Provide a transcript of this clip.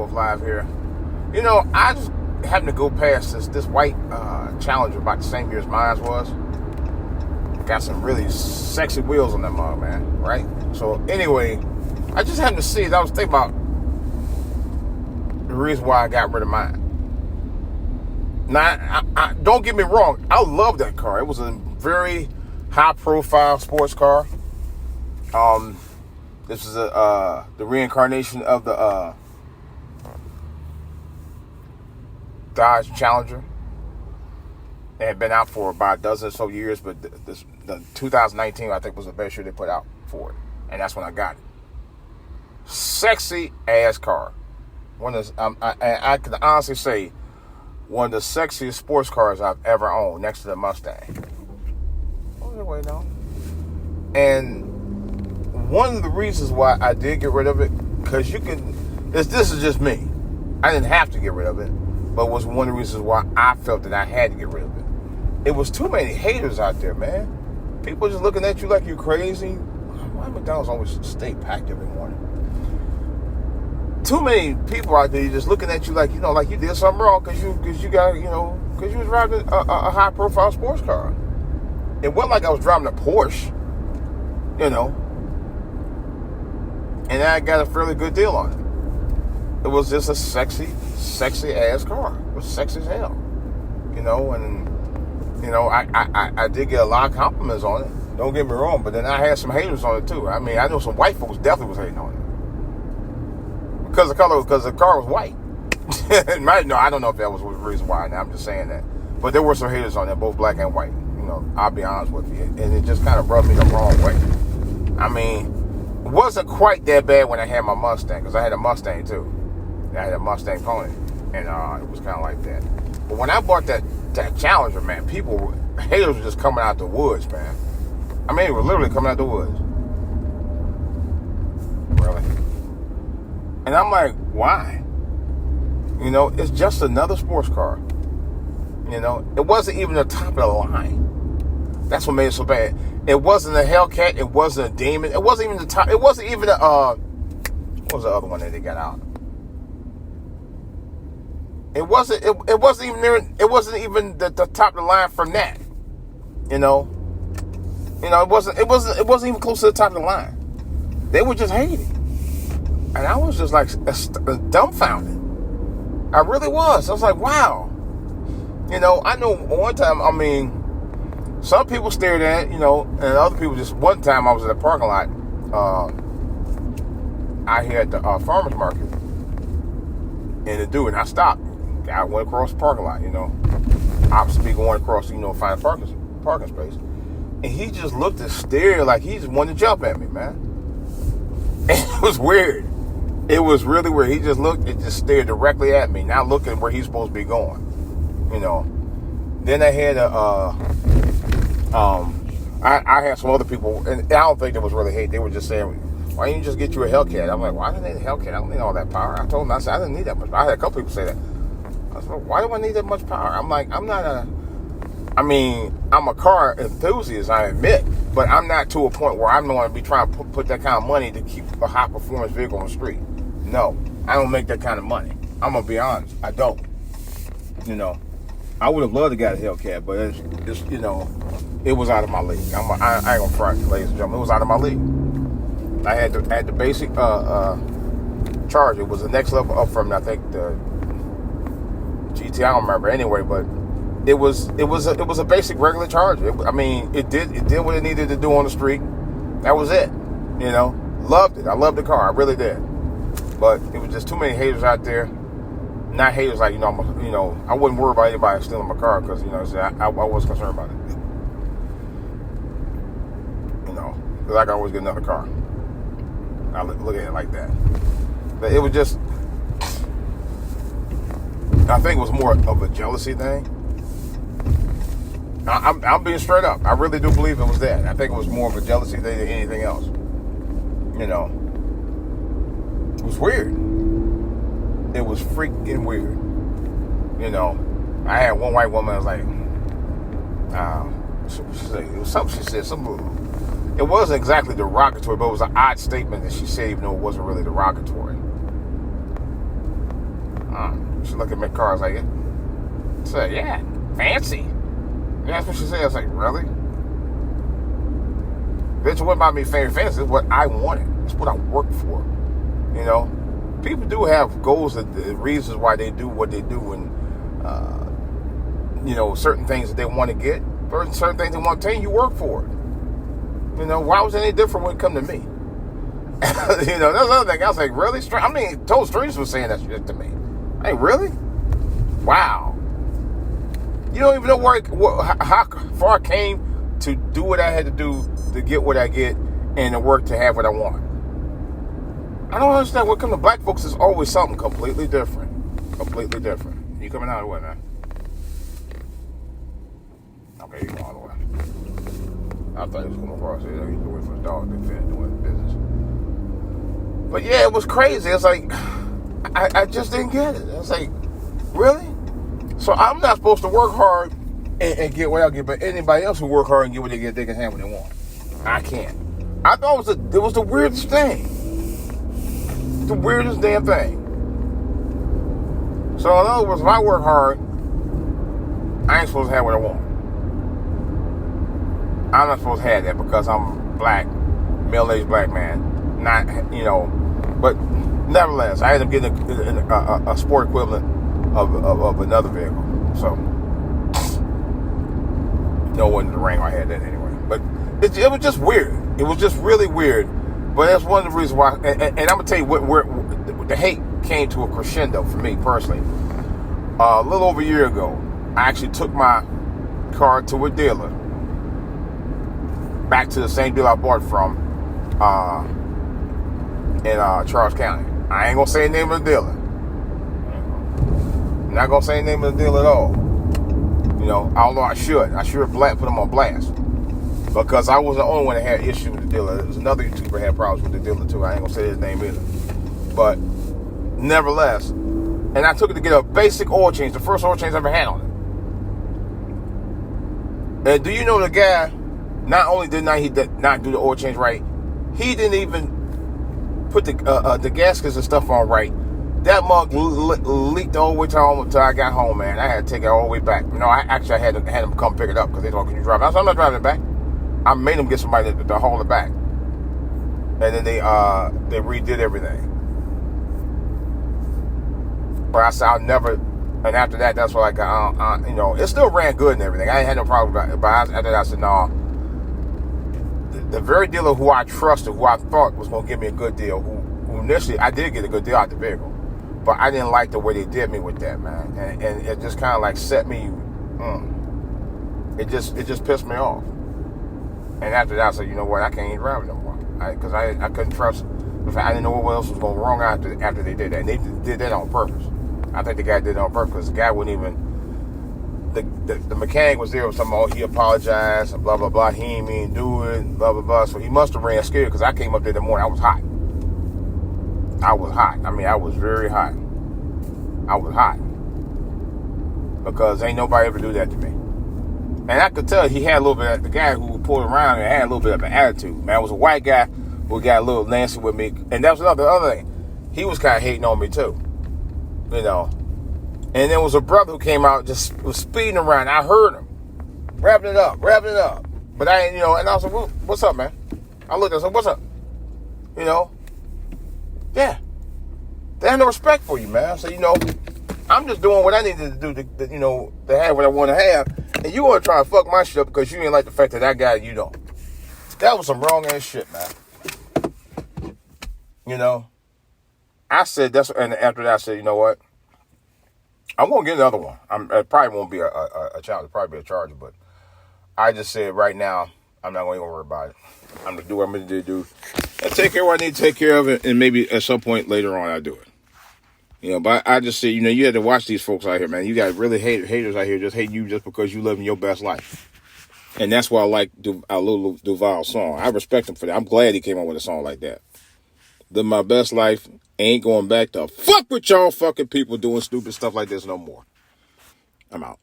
Facebook Live here. You know, I just happened to go past this white Challenger about the same year as mine was. Got some really sexy wheels on that mug, man, right? So anyway, I just happened to see it. I was thinking about the reason why I got rid of mine. Now, I don't get me wrong. I love that car. It was a very high-profile sports car. This is the reincarnation of the Dodge Challenger. It had been out for about a dozen or so years, but the 2019, I think, was the best year they put out for it. And that's when I got it. Sexy ass car. I can honestly say, one of the sexiest sports cars I've ever owned, next to the Mustang. Wait, no. And one of the reasons why I did get rid of it, because this is just me. I didn't have to get rid of it, but was one of the reasons why I felt that I had to get rid of it. It was too many haters out there, man. People just looking at you like you're crazy. Why McDonald's always stay packed every morning? Too many people out there just looking at you like, like you did something wrong because you was driving a high profile sports car. It wasn't like I was driving a Porsche, and I got a fairly good deal on it. It was just a sexy ass car. It was sexy as hell, I did get a lot of compliments on it. Don't get me wrong, but then I had some haters on it too. I mean, I know some white folks definitely was hating on it because the car was white. No, I don't know if that was the reason why. Now I'm just saying that, but there were some haters on it, both black and white. I'll be honest with you, and it just kind of rubbed me the wrong way. I mean, it wasn't quite that bad when I had my Mustang, because I had a Mustang too. I had a Mustang Pony, and it was kind of like that. But when I bought that Challenger, man, haters were just coming out the woods, man. I mean, they were literally coming out the woods. Really? And I'm like, why? It's just another sports car. It wasn't even the top of the line. That's what made it so bad. It wasn't a Hellcat. It wasn't a Demon. It wasn't even the top. It wasn't even a, what was the other one that they got out? It wasn't even there. It wasn't even the top of the line from that. It wasn't even close to the top of the line. They were just hating. And I was just like dumbfounded. I really was. I was like, wow. I know one time, some people stared at it, and other people just, one time I was in the parking lot, out here at the farmer's market, and and I stopped. I went across the parking lot, opposite going across, find a parking space. And he just looked and stared like he just wanted to jump at me, man. And it was weird. It was really weird. He just looked and just stared directly at me, not looking where he's supposed to be going. Then I had I had some other people, and I don't think it was really hate. They were just saying, why didn't you just get you a Hellcat? I'm like, why do I need a Hellcat? I don't need all that power. I told them, I said, I didn't need that much. I had a couple people say that. I said, well, why do I need that much power? I'm like, I'm a car enthusiast, I admit, but I'm not to a point where I'm going to be trying to put that kind of money to keep a high performance vehicle on the street. No, I don't make that kind of money. I'm going to be honest. I don't. I would have loved to get a Hellcat, but it's it was out of my league. I ain't gonna front, ladies and gentlemen. It was out of my league. I had the basic Charger. It was the next level up from, I think, the GT. I don't remember anyway, but it was a basic regular Charger. It did what it needed to do on the street. That was it. Loved it. I loved the car. I really did. But it was just too many haters out there. Not haters like, I wouldn't worry about anybody stealing my car because, I wasn't concerned about it. Because I can always get another car. I look at it like that. But it was just, I think it was more of a jealousy thing. I'm being straight up. I really do believe it was that. I think it was more of a jealousy thing than anything else. It was weird. It was freaking weird. I had one white woman. I was like, it was something she said. It wasn't exactly derogatory, but it was an odd statement that she said, even though it wasn't really derogatory. She looked at my car. I was like, I said, yeah, fancy. And that's what she said. I was like, really? Bitch, what about me fancy? It's what I wanted. It's what I worked for. You know? People do have goals and reasons why they do what they do, and certain things that they want to get, certain things they want to attain. You work for it. You know, why was it any different when it come to me? That's another thing. I was like, really? Total strangers were saying that shit to me. Hey, really? Wow. You don't even know how far I came to do what I had to do to get what I get, and to work to have what I want. I don't understand. When it comes to black folks, it's always something completely different. Completely different. You coming out of the way, man? Okay, you going all the way. I thought he was going across here. He's waiting for his dog to finish doing business. But yeah, it was crazy. It's like, I just didn't get it. It's like, really? So I'm not supposed to work hard and get what I get, but anybody else who work hard and get what they get, they can have what they want. I can't. I thought it was the weirdest thing. The weirdest damn thing. So in other words, if I work hard, I ain't supposed to have what I want. I'm not supposed to have that because I'm black, middle-aged black man. Not, but nevertheless, I ended up getting a sport equivalent of another vehicle. So, no one in the ring I had that anyway. But it was just weird. It was just really weird. But that's one of the reasons why, and I'm going to tell you where the hate came to a crescendo for me personally. A little over a year ago, I actually took my car to a dealer, back to the same dealer I bought from in Charles County. I ain't going to say the name of the dealer. I'm not going to say the name of the dealer at all. Although I should put them on blast. Because I wasn't the only one that had issues with the dealer. There was another YouTuber that had problems with the dealer too. I ain't gonna say his name either. But nevertheless, and I took it to get a basic oil change, the first oil change I ever had on it. And do you know the guy, not only did he not do the oil change right, he didn't even put the gaskets and stuff on right. That mug leaked all the way till I got home, man. I had to take it all the way back. I had him come pick it up because they thought, can you drive it? I said, I'm not driving it back. I made them get somebody to haul it back. And then they redid everything. But I said, I'll never, and after that, that's what I got, it still ran good and everything. I ain't had no problem with it. But after that, I said, no. The very dealer who I trusted, who I thought was going to give me a good deal, who initially, I did get a good deal out the vehicle. But I didn't like the way they did me with that, man. And it just kind of like set me, it just pissed me off. And after that, I said, you know what, I can't even drive it no more. Because I couldn't trust the fact I didn't know what else was going wrong after they did that. And they did that on purpose. I think the guy did it on purpose because the guy wouldn't even, the mechanic was there with something, he apologized and blah, blah, blah. He ain't mean do it, blah, blah, blah. So he must have ran scared because I came up there in the morning. I was hot. I was very hot. I was hot. Because ain't nobody ever do that to me. And I could tell he had a little bit, the guy who pulled around and had a little bit of an attitude. Man, it was a white guy who got a little nasty with me. And that was another thing. He was kind of hating on me too. And there was a brother who came out, just was speeding around. I heard him. Wrapping it up. But I ain't, and I was like, well, what's up, man? I looked at him, what's up? Yeah. They have no respect for you, man. So, I'm just doing what I needed to do to have what I want to have. And you want to try to fuck my shit up because you didn't like the fact that I got it, you don't. That was some wrong ass shit, man. I said, and after that, I said, you know what? I'm going to get another one. It probably won't be a challenge. It'll probably be a charger, but I just said right now, I'm not going to worry about it. I'm going to do what I'm going to do and take care of what I need to take care of it, and maybe at some point later on I'll do it. But I just say, you had to watch these folks out here, man. You got really haters out here just hating you just because you living your best life. And that's why I like our little Duval song. I respect him for that. I'm glad he came up with a song like that. Live my best life, ain't going back to fuck with y'all fucking people doing stupid stuff like this no more. I'm out.